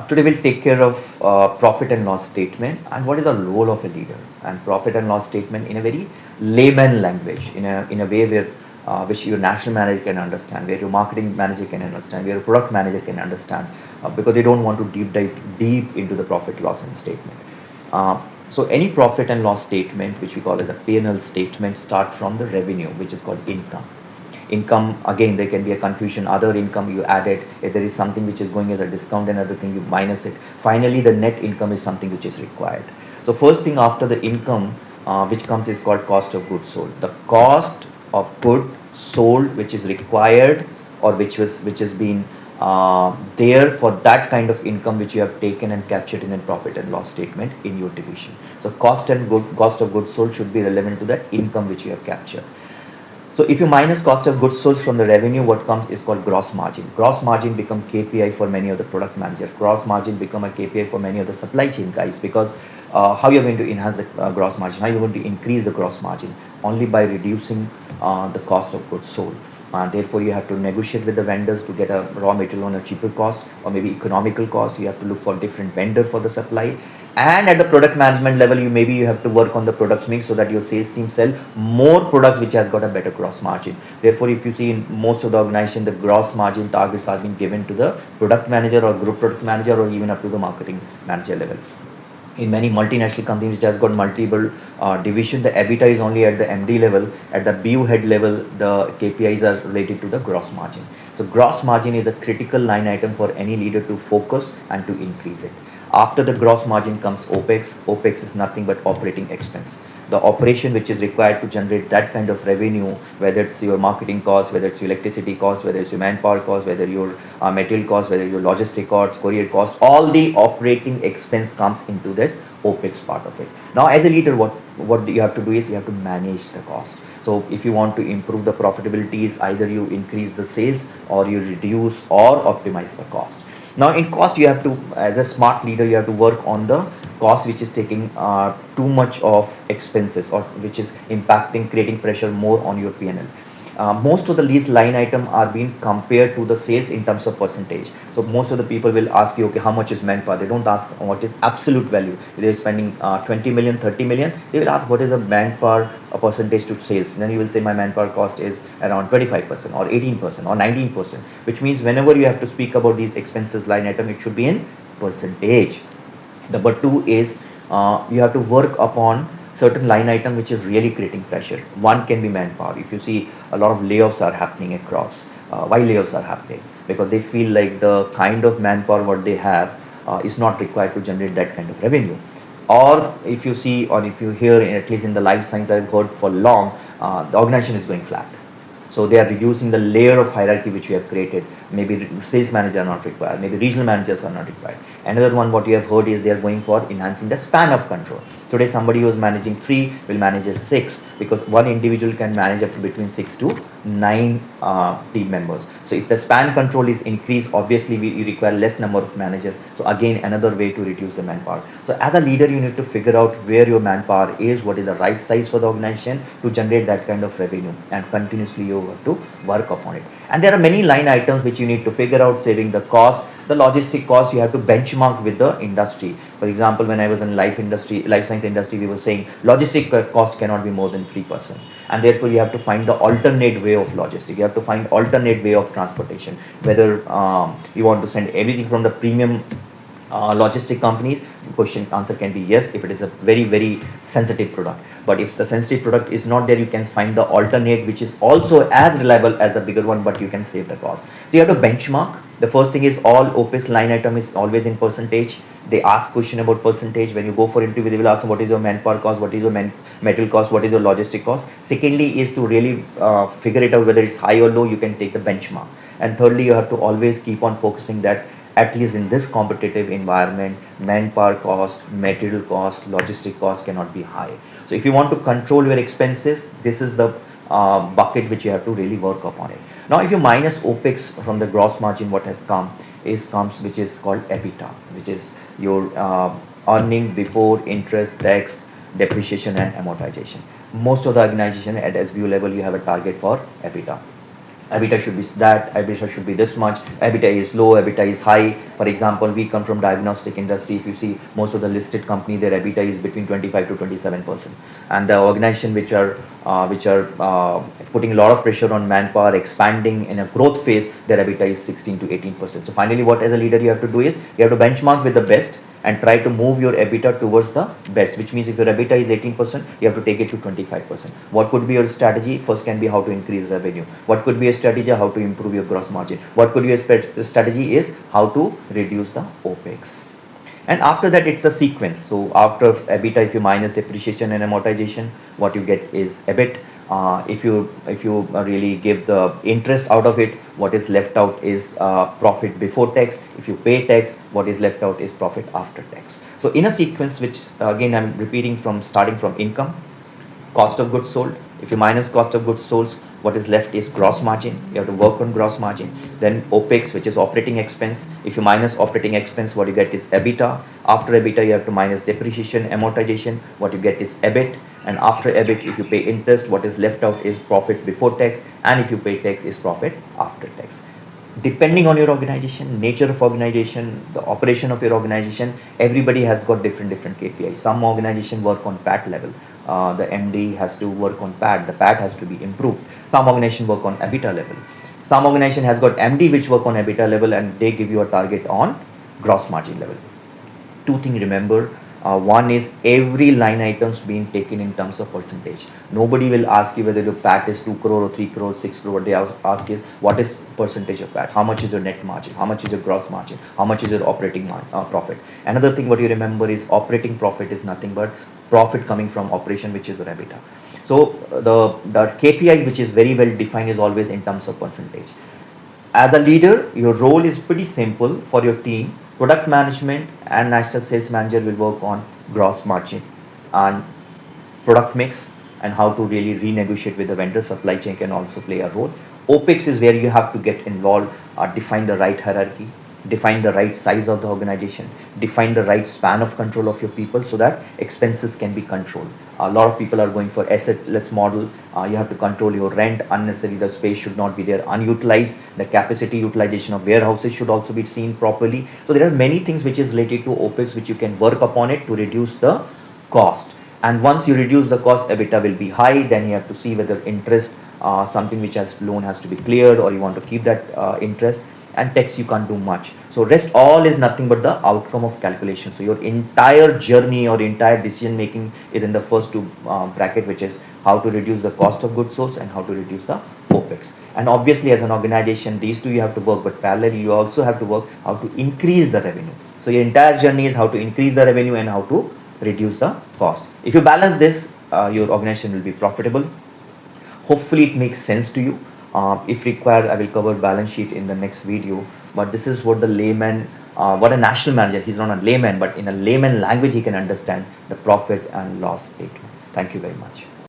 Today we'll take care of profit and loss statement and what is the role of a leader, and profit and loss statement in a very layman language, in a way where which your national manager can understand, where your marketing manager can understand, where your product manager can understand, because they don't want to deep dive deep into the profit loss and statement. So any profit and loss statement, which we call as a P&L statement, start from the revenue, which is called income. Income, again, there can be a confusion. Other income, you add it. If there is something which is going as a discount, another thing, you minus it. Finally, the net income is something which is required. So first thing after the income, which comes, is called cost of goods sold. The cost of good sold, which is required, or which has been there for that kind of income which you have taken and captured in a profit and loss statement in your division. So cost of goods sold should be relevant to that income which you have captured. So if you minus cost of goods sold from the revenue, what comes is called gross margin. Gross margin become KPI for many of the product managers. Gross margin become a KPI for many of the supply chain guys, because how you're going to enhance the gross margin, how you're going to increase the gross margin? Only by reducing the cost of goods sold. Therefore, you have to negotiate with the vendors to get a raw material on a cheaper cost or maybe economical cost. You have to look for different vendor for the supply. And at the product management level, you have to work on the product mix so that your sales team sell more products which has got a better gross margin. Therefore, if you see in most of the organization, the gross margin targets are being given to the product manager or group product manager or even up to the marketing manager level. In many multinational companies which has got multiple division, the EBITDA is only at the MD level. At the BU head level, the KPIs are related to the gross margin. So gross margin is a critical line item for any leader to focus and to increase it. After the gross margin comes OPEX. OPEX is nothing but operating expense. The operation which is required to generate that kind of revenue, whether it's your marketing cost, whether it's your electricity cost, whether it's your manpower cost, whether your material cost, whether your logistic cost, courier cost, all the operating expense comes into this OPEX part of it. Now, as a leader, what you have to do is you have to manage the cost. So if you want to improve the profitability, either you increase the sales or you reduce or optimize the cost. Now in cost, you have to, as a smart leader, you have to work on the cost which is taking too much of expenses, or which is impacting, creating pressure more on your P&L. Most of the lease line item are being compared to the sales in terms of percentage. So most of the people will ask you, okay, how much is manpower? They don't ask what is absolute value. If they're spending 20 million, 30 million, they will ask what is the manpower percentage to sales. And then you will say my manpower cost is around 25% or 18% or 19%, which means whenever you have to speak about these expenses line item, it should be in percentage. Number two is you have to work upon certain line item which is really creating pressure. One can be manpower. If you see, a lot of layoffs are happening across. Why layoffs are happening? Because they feel like the kind of manpower what they have is not required to generate that kind of revenue. Or if you see, or if you hear, at least in the life science, I've heard for long, the organization is going flat. So they are reducing the layer of hierarchy which we have created. Maybe sales managers are not required. Maybe regional managers are not required. Another one, what you have heard, is they are going for enhancing the span of control. Today, somebody who is managing 3 will manage a 6, because one individual can manage up to between 6 to 9 team members. So if the span control is increased, obviously you require less number of managers. So again, another way to reduce the manpower. So as a leader, you need to figure out where your manpower is, what is the right size for the organization to generate that kind of revenue, and continuously you have to work upon it. And there are many line items which you need to figure out, saving the cost. The logistic cost you have to benchmark with the industry. For example, when I was in life science industry, we were saying logistic cost cannot be more than 3%. And therefore you have to find the alternate way of logistic. You have to find alternate way of transportation. Whether you want to send everything from the premium logistic companies, answer can be yes, if it is a very, very sensitive product. But if the sensitive product is not there, you can find the alternate which is also as reliable as the bigger one, but you can save the cost. So you have to benchmark. The first thing is, all OPEX line item is always in percentage. They ask question about percentage. When you go for interview, they will ask what is your manpower cost, what is your material cost, what is your logistic cost. Secondly is to really figure it out whether it's high or low. You can take the benchmark. And thirdly, you have to always keep on focusing that at least in this competitive environment, manpower cost, material cost, logistic cost cannot be high. So if you want to control your expenses, this is the bucket which you have to really work upon it. Now, if you minus OPEX from the gross margin, what has comes which is called EBITDA, which is your earning before interest, tax, depreciation and amortization. Most of the organization at SBU level, you have a target for EBITDA. EBITDA should be that, EBITDA should be this much, EBITDA is low, EBITDA is high. For example, we come from diagnostic industry. If you see most of the listed company, their EBITDA is between 25 to 27%, and the organization which are putting a lot of pressure on manpower, expanding in a growth phase, their EBITDA is 16 to 18%. So finally, what as a leader you have to do is you have to benchmark with the best and try to move your EBITDA towards the best, which means if your EBITDA is 18%, you have to take it to 25%. What could be your strategy? First can be how to increase revenue. What could be a strategy? How to improve your gross margin. What could be a strategy is how to reduce the OPEX. And after that, it's a sequence. So after EBITDA, if you minus depreciation and amortization, what you get is EBIT. If you really give the interest out of it, what is left out is profit before tax. If you pay tax, what is left out is profit after tax. So in a sequence, which again I'm repeating from starting from income, cost of goods sold. If you minus cost of goods sold, what is left is gross margin. You have to work on gross margin. Then OPEX, which is operating expense. If you minus operating expense, what you get is EBITDA. After EBITDA, you have to minus depreciation, amortization. What you get is EBIT. And after EBIT, if you pay interest, what is left out is profit before tax. And if you pay tax, is profit after tax. Depending on your organization, nature of organization, the operation of your organization, everybody has got different KPIs. Some organization work on PAT level. The MD has to work on PAT. The PAT has to be improved. Some organization work on EBITDA level. Some organization has got MD which work on EBITDA level, and they give you a target on gross margin level. Two things remember. One is every line items being taken in terms of percentage. Nobody will ask you whether your PAT is 2 crore or 3 crore, 6 crore. What they ask is what is percentage of PAT, how much is your net margin, how much is your gross margin, how much is your operating profit. Another thing what you remember is operating profit is nothing but profit coming from operation, which is your EBITDA. So the KPI which is very well defined is always in terms of percentage. As a leader, your role is pretty simple for your team. Product management and national sales manager will work on gross margin and product mix, and how to really renegotiate with the vendor. Supply chain can also play a role. OPEX is where you have to get involved, define the right hierarchy, define the right size of the organization, define the right span of control of your people so that expenses can be controlled. A lot of people are going for assetless model. You have to control your rent unnecessarily. The space should not be there unutilized. The capacity utilization of warehouses should also be seen properly. So there are many things which is related to OPEX which you can work upon it to reduce the cost. And once you reduce the cost, EBITDA will be high. Then you have to see whether interest, something which has loan has to be cleared, or you want to keep that interest. And tax you can't do much. So rest all is nothing but the outcome of calculation. So your entire journey or entire decision making is in the first two bracket, which is how to reduce the cost of goods sold and how to reduce the OPEX. And obviously as an organization, these two you have to work, but parallelly you also have to work how to increase the revenue. So your entire journey is how to increase the revenue and how to reduce the cost. If you balance this, your organization will be profitable. Hopefully it makes sense to you. If required, I will cover balance sheet in the next video. But this is what the layman, what a national manager, he's not a layman, but in a layman language he can understand the profit and loss statement. Thank you very much.